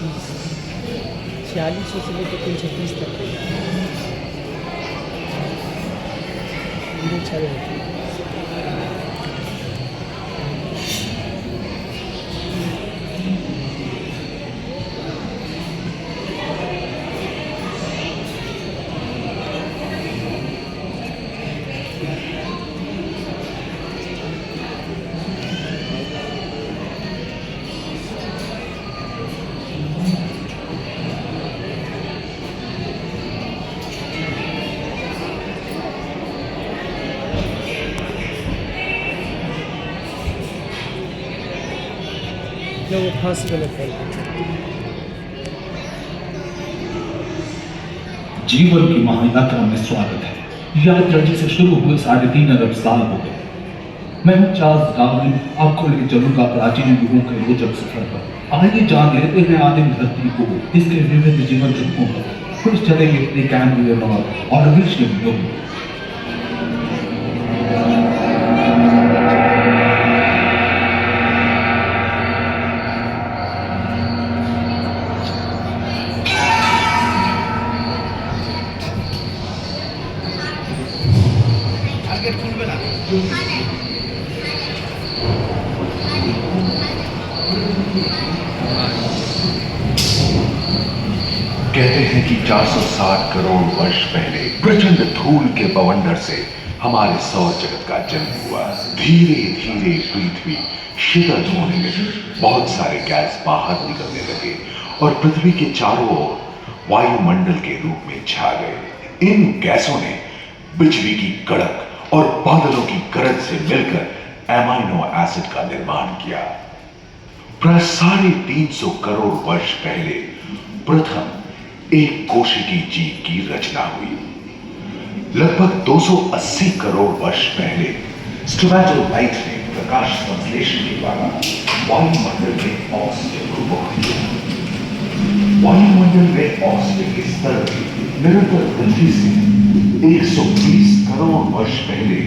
4600 से लेकर 330 तक अच्छा रहता है। जो वो फांसी गलत है। जीवन की महायात्रा में स्वागत है। यात्रा जिसे शुरू हुए 3.5 अरब साल हो गए। मैं चार्ल्स डार्विन आपको ले चलूंगा प्राचीन युगों के रोचक सफर पर। आइए जान लेते हैं आदिम धरती को, इसके विविध जीवन रूपों पर। फिर चलेंगे प्रीकैम्ब्रियन और ऑर्डोविशियन युग में। कहते हैं कि 460 करोड़ वर्ष पहले प्रचंड धूल के बवंडर से हमारे सौर जगत का जन्म हुआ। धीरे धीरे पृथ्वी शीतल होने लगी, बहुत सारे गैस बाहर निकलने लगे और पृथ्वी के चारों ओर वायुमंडल के रूप में छा गए। इन गैसों ने बिजली की कड़क और बादलों की गरज से मिलकर एमाइनो एसिड का निर्माण किया। प्राय 350 करोड़ वर्ष पहले प्रथम एक कोशिकी जीव की रचना हुई। लगभग 280 करोड़ वर्ष पहले स्टोमैटोलाइट ने प्रकाश संश्लेषण के द्वारा वायुमंडल में ऑक्सीजन को मुक्त किया। वायुमंडल में ऑक्सीजन के स्तर में निरंतर वृद्धि से 120 करोड़ वर्ष पहले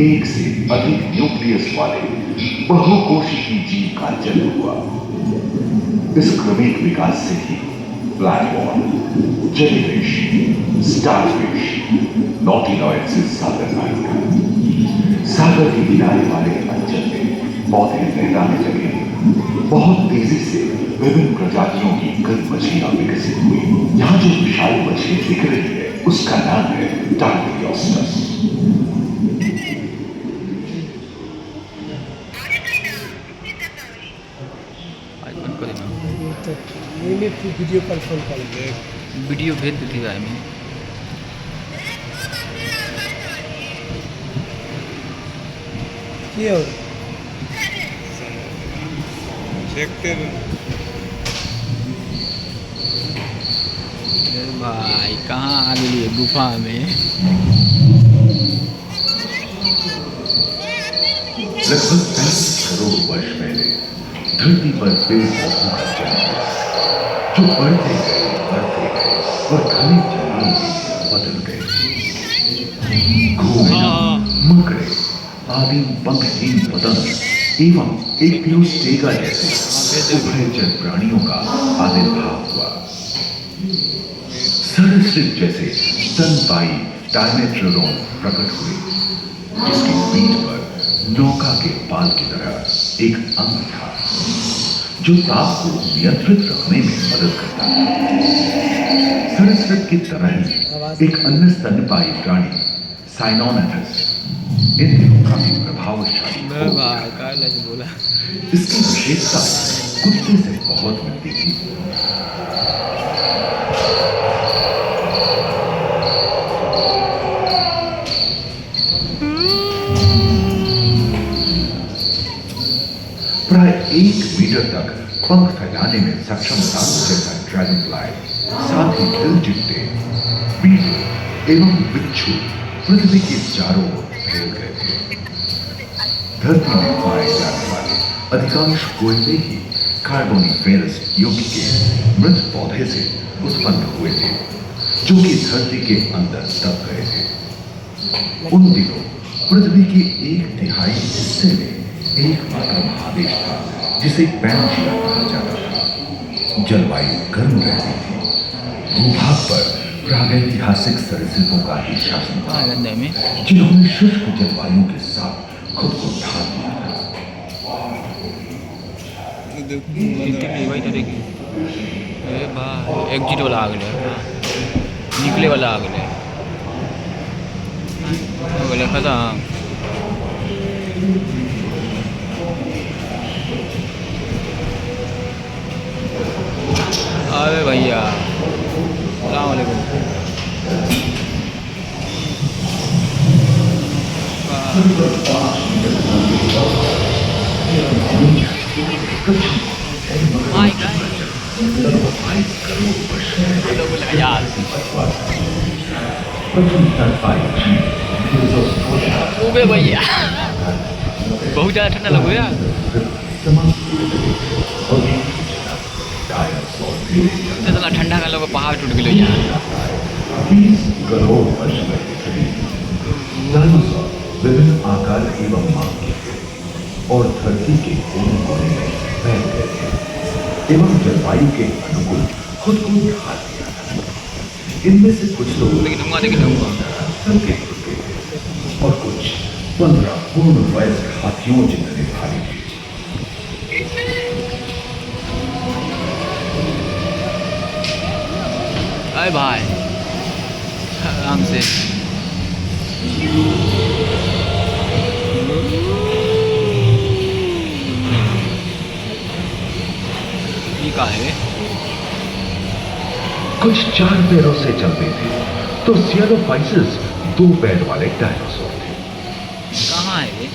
एक से अधिक न्यूक्लियस वाले बहुकोशिकी जीव का जन्म हुआ। इस क्रमिक विकास से ही प्लैटफॉर्म, जेलीफिश, स्टारफिश, नॉटिलॉइड से सागर का सागर के किनारे वाले अंचल में पौधे लहराने लगे। बहुत तेजी से विभिन्न प्रजातियों की कई मछलियां विकसित हुई। यहाँ जो विशाल मछली दिख रही है उसका नाम है डार्वियोस्टस। वीडियो पर फोन कर वीडियो भेज देती भाई मैं क्यों देखते भाई कहाँ आ गई है गुफा में। लगभग 35 करोड़ वर्ष पहले धरती पर पेड़ पौधों का जन्म हुआ, जो बढ़ते गए और घने जंगलों में बदल गए। घोड़े, मकड़े, आदि पंखहीन पतंग एवं एक प्यूस्टेगा जैसे उभयचर प्राणियों का आविर्भाव हुआ। सरीसृप जैसे स्तनपायी डायमेट्रोडोन प्रकट हुए, जिसकी पीठ पर नौका के पाल की तरह एक अंग था जो ताप को नियंत्रित रखने में मदद करता है। सरीसृप की तरह ही एक अन्य स्तनपायी प्राणी साइनोनेथस इन दिनों काफी प्रभावशाली हो गया। बोला इसकी विशेषता कुत्ते से बहुत मिलती थी। प्राय 1 मीटर तक पंख फैलाने में सक्षम था जैसा ड्रैगन फ्लाई। साथ ही दिल चिट्टे, बीटल एवं बिच्छू पृथ्वी के चारों ओर फैल गए थे। धरती में पाए जाने वाले अधिकांश कोयले ही कार्बोनिफेरस युग के मृत पौधे से उत्पन्न हुए थे, जो कि धरती के अंदर दब गए थे। उन दिनों पृथ्वी के 1/3 हिस्से में एकमात्र महादेश था जिसे पैनोशिया कहा जाता था। जलवायु गर्म रहती थी। भूभाग पर प्रागैतिहासिक सरीसृपों का ही शासन था, कहाँ गंदे में जिन्होंने शुष्क जलवायु के साथ खुद को ढाल दिया था। देखिए भाई तो देखिए ए भाई एग्जिट वाला आ गया निकले वाला आ गया बोले खत्म अरे भैया अस्सलाम वालेकुम यार उबे भैया बहुत ज़्यादा ठंडा लगो यार इतना ठंडा का लोग पहाड़ टूट गए यार 20 करोड़ वर्ष पहले डायनासोर विभिन्न आकार एवं मांग के थे और धरती के कोने कोने में फैल गए थे एवं जलवायु के अनुकूल खुद को ढाल दिया था। इनमें से कुछ लोग लेकिन हल्के फुल्के थे और कुछ 15 पूर्ण वयस्क हाथियों जितने भारी थे। अरे भाई आराम से ये क्या है कुछ 4 पैरों से चलते थे तो सियालोफाइसिस 2 पैर वाले डायनासोर थे। कहाँ है ये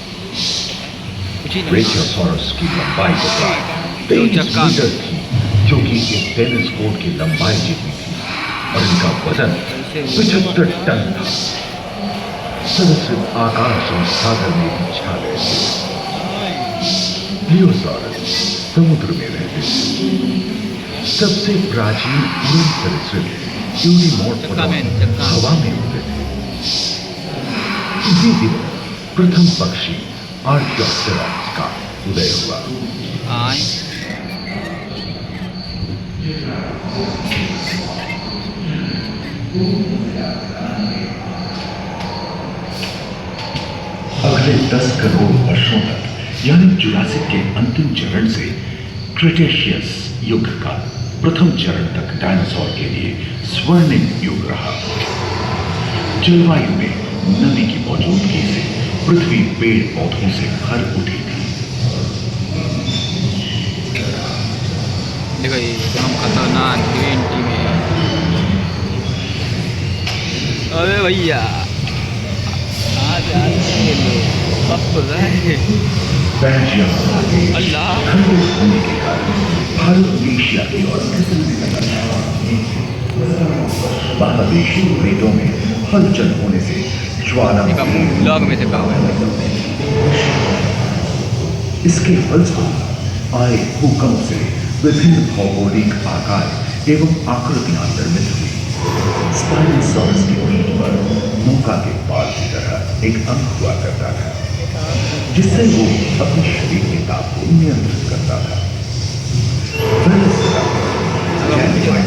कुछ ही नहीं ब्रेचियोसॉरस की लंबाई तो प्राय 23 चक्का। मीटर थी, जो कि एक टेनिस कोर्ट की लंबाई जितनी थी, और इनका वजन 75 टन था। सदस्य आकाश और सागर में भी छा गए थे। प्लियोसॉरस समुद्र में रहते थे। सबसे प्राचीन उड़न सरीसृप यूडीमोर्फोडोन हवा में उड़ते थे। इसी दिन प्रथम पक्षी आर्कियोप्टेरॉप्स का उदय हुआ। आए अगले 10 करोड़ वर्षों तक यानी जुरासिक के अंतिम चरण से क्रेटेशियस युग का प्रथम चरण तक डायनासोर के लिए स्वर्णिम युग रहा। जलवायु में नमी की मौजूदगी से पृथ्वी पेड़ पौधों से भर उठी थी। देखो ये एकदम खतरनाक ग्रीन टी में अरे भैया आज बेल्जियम अल्लाह ठंडे होने के कारण भारत एशिया की ओर खिसकने लगा था। महादेशी प्लेटों में हलचल होने से ज्वालामुखी ब्लॉग में से कहा है इसके फलस्वरूप आए भूकंप से विभिन्न भौगोलिक आकार एवं आकृतियां निर्मित हुई। स्पाइनोसॉरस की पीठ पर नौका के पाल की तरह एक अंग हुआ करता था, जिससे वो अपने शरीर के ताप को नियंत्रित करता था।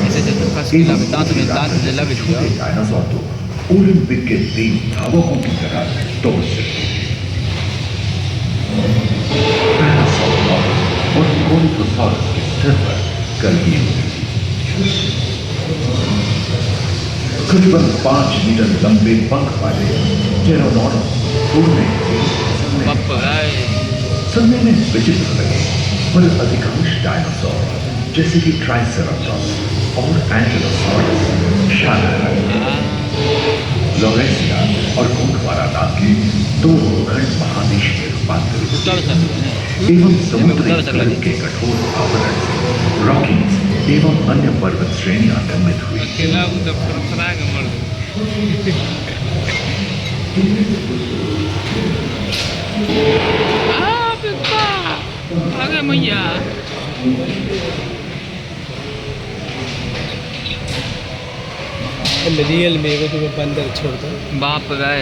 ऐसे जब कस के लगे दांत में लग दिया डायनासोर तो ओलंपिक के तेज धावकों की तरह दौड़ सकते थे। पैरासाउरोलॉपस और कोलिथोसॉरस के सिर पर गर्मी होती थी। करीबन 5 मीटर लंबे पंख वाले टेरोनोडोन उड़ने सुनने में विचित्र लगे, पर अधिकांश डायनासोर जैसे कि ट्राइसेराटोप्स और एंटिलोसॉरस शाकाहारी थे। लोरेसिया और गोंडवाना नाम के 2 भूखंड महादेश में रूपांतरित एवं समुद्री जल के कठोर आवरण से रॉकीज एवं अन्य पर्वत श्रेणियां निर्मित हुई। आगे मैया रियल में वो तो बंदर छोड़ दो। बाप रे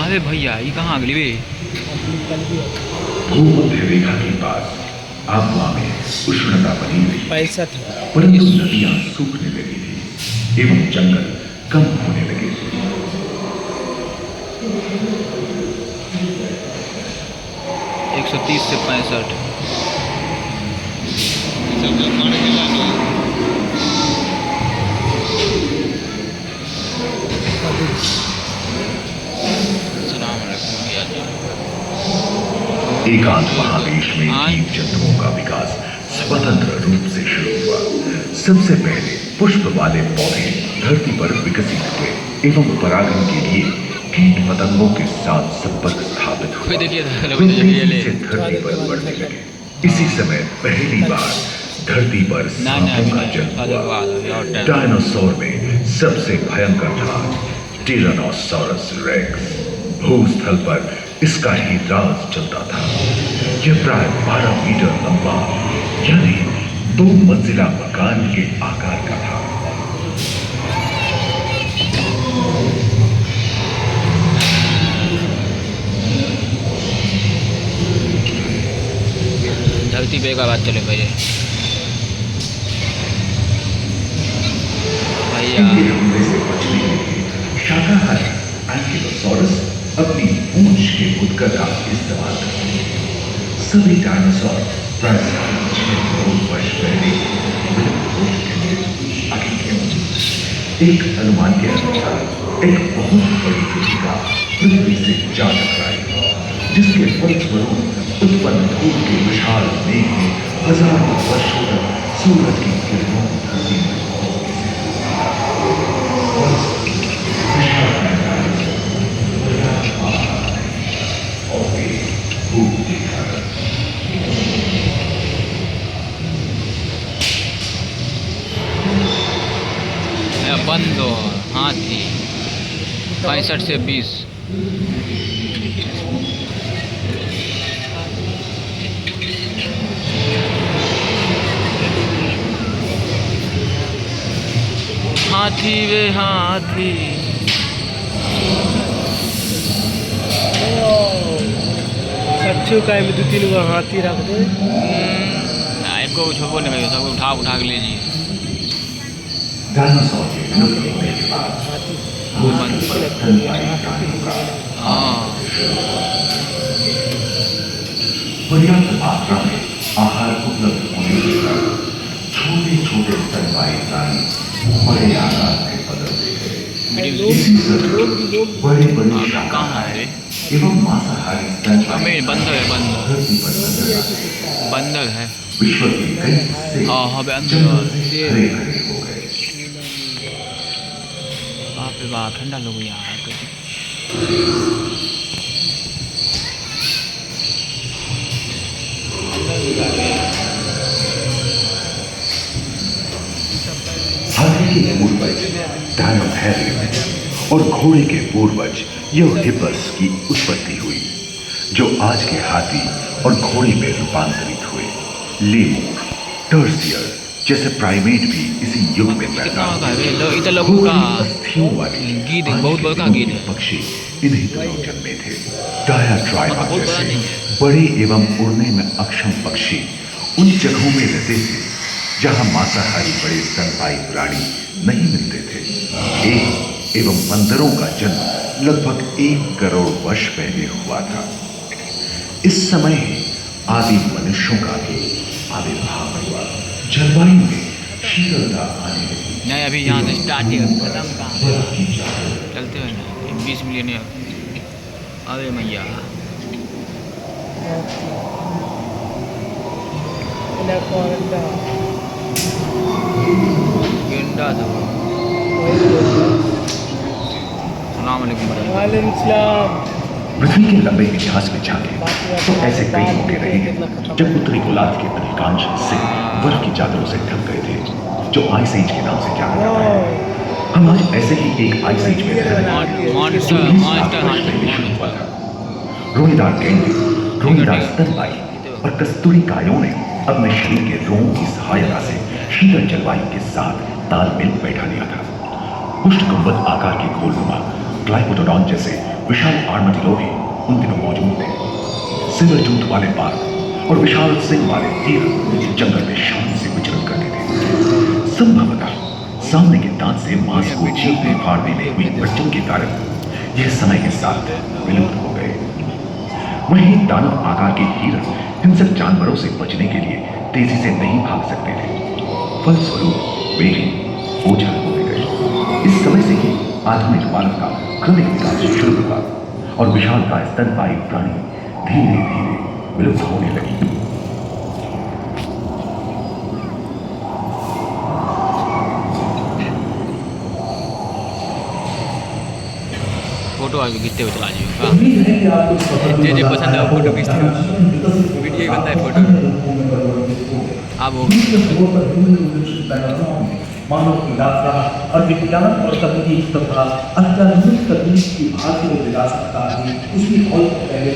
अरे भैया ये कहाँ अगली वे भूमध्य रेखा के पास आबुआ में उष्णता बनी रही, 65 परंतु नदियां सूखने लगी थी एवं जंगल कम होने लगे थे। 130 से 65। एकांत महादेश में जीव जंतुओं का विकास स्वतंत्र रूप से शुरू हुआ। सबसे पहले पुष्प वाले पौधे धरती पर विकसित हुए एवं परागण के लिए कीट पतंगों के साथ संपर्क स्थापित हुआ। वे तेजी से धरती पर बढ़ने लगे। इसी समय पहली बार धरती पर सांपों का जन्म हुआ। डायनासोर में सबसे भयंकर था टिरानोसॉरस रेक्स। भूस्थल पर इसका ही राज चलता था। यह प्राय 12 मीटर लंबा यानी 2 मंजिला मकान के आकार का था। धरती पे का बात चले भैया इनके हमले से बचने के लिए शाकाहारी एंकिलोसॉरस अपनी पूंछ के गुदगद का इस्तेमाल करते हैं। सभी डायनासोर प्राय 6 करोड़ वर्ष पहले विलुप्त हो चुके थे। आगे क्यों? एक अनुमान के अनुसार एक बहुत बड़ी कृतिका पृथ्वी से जा टकराई, जिसके फलस्वरूप उत्पन्न धूल के विशाल मेघ ने हजारों वर्षों तक सूरज की किरणों को धरती में बंद हाथी 65 से 20। हाथी वे हाथी सच्चू का में 2-3 गो हाथी रख दे। को छोड़ो नहीं, सबको उठा उठा के लीजिए। डायनासोर के विलुप्त होने के बाद पर्याप्त मात्रा में आहार उपलब्ध होने के कारण छोटे छोटे स्तनपायी प्राणी बड़े आकार में बदलते गए। इसी तरह बड़े बड़े शाकाहारी एवं मांसाहारी स्तनपायी बंदर है, धरती पर नजर आते। बंदर है। विश्व के कई हिस्से जंगल से हरे भरे हो गए। बाप रे बाप, ठंडा लोग यहाँ हाथी के पूर्वज डायनोथेरियन और घोड़े के पूर्वज यूहिपस की उत्पत्ति हुई, जो आज के हाथी और घोड़े में रूपांतरित हुए। लेमूर, टर्सियर जैसे प्राइमेट भी इसी युग में पैदा हुए। अस्थियों वाली बहुत बड़ा गीत पक्षी इन्हीं दिनों जन्मे थे। डायाट्राइबा जैसे बड़े एवं उड़ने में अक्षम पक्षी उन जगहों में रहते थे जहां मांसाहारी बड़े स्तनपायी प्राणी नहीं मिलते थे। एक एवं बंदरों का जन्म लगभग 1 करोड़ वर्ष पहले हुआ था। इस समय आदि मनुष्यों का भी आविर्भाव हुआ। जलवायु में शीतलता आने लगी। नहीं, अभी यहाँ से स्टार्ट ही खत्म कहाँ चलते हुए ना 20 मिलियन। अरे मैया गेंडा था। सलाम अलैकुम। पृथ्वी के लंबे इतिहास में झांके तो ऐसे कई मौके रहे हैं जब उत्तरी गोलार्ध के अधिकांश हिस्से बर्फ की चादरों से ढक गए थे, जो आइस एज के नाम से जाना जाता है। हम आज ऐसे ही एक आइस एज में रह रहे हैं जो 20 लाख वर्ष पहले शुरू हुआ था। रोएदार गेंडे, रोएदार स्तनपायी और कस्तूरी कायों ने अपने शरीर के रोमों की सहायता से शीतल जलवायु के साथ तालमेल बैठा लिया था। पुष्ट गुंबद आकार के गोलनुमा ग्लाइकोडोडॉन जैसे विशाल आर्madillo भी उन दिनों मौजूद थे। सिल्वर टूथ वाले बाघ और विशाल सिंह वाले तीर जंगल में शान से विचरण करते थे। संभवतः सामने के दांत से मांस को चीरने फाड़ने में हुई अड़चन के कारण यह समय के साथ विलुप्त हो गए। वहीं दानव आकार के हिरण हिंसक जानवरों से बचने के लिए तेजी से नहीं भाग सकते थे, फलस्वरूप वे ही ओझल हो गए। इस समय से ही आधुनिक मानव का क्रमिक विकास शुरू हुआ और विशालकाय स्तनपायी प्राणी धीरे धीरे विलुप्त होने लगी। फोटो आगे खींचते हुए चला जाइए। जे पसंद है फोटो खींचते हुए, वीडियो ही बनता है फोटो। अब वो मानव की यात्रा और विज्ञान और तकनीक तथा अत्याधुनिक तकनीक की भारतीय विरासत का ही उसी और पहले